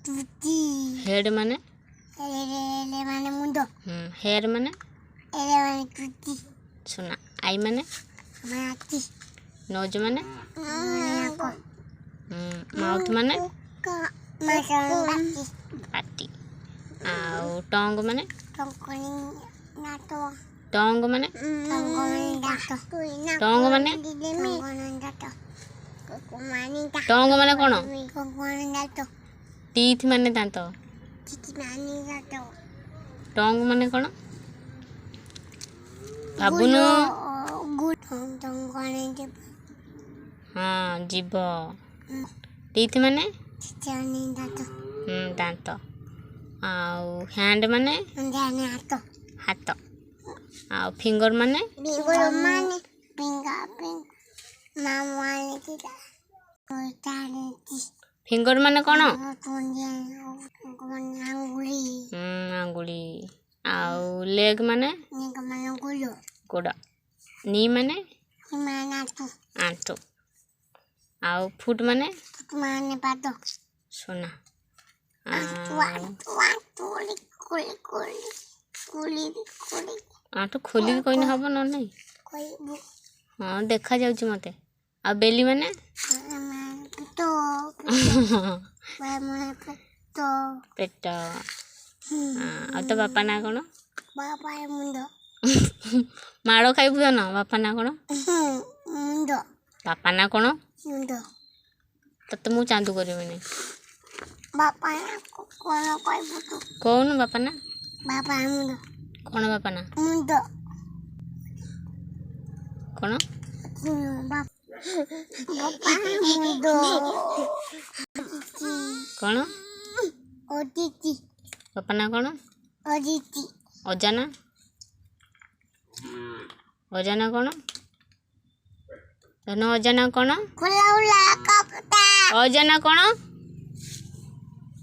चुटी head माने एले माने मुंडो हेयर माने एले माने चुटी सुना आई माने माटी नोज माने नाको माउथ माने माटी पाटी आउ टंग माने टंगनी नाटो टंग माने टंगनी डाटो टंग माने टंगनी डाटो कोमानी डाटो टंग माने कोन टंगनी डाटो टीथ माने दांत चिची मानी डाटो टंग माने कोन भाबुनु गुड टंगनी जे हाँ जीभ टीथ माने चिचानी डाटो दांत आउ हैंड माने जाने हातो हाथ आउ फिंगर माने फिंगर माने माने किता ताने फिंगर माने कोन आंगुली आंगुली आउ लेग माने गोड़ नी माने आंटू आउ फुट माने पादो सोना आंटू खोली कोई ना हबो न नहीं हाँ देखा जाउची मते आ बेली माने पेट आ तो बापा ना कोन माड़ खाइबु न बापा ना कोन बापा ना कोन तते मु चांदू करबिनी कौन बापा ना कौन बापा ना कौन कौन बापा ना कौन अजाना अजाना कौन धन अजाना कौन अजाना कौन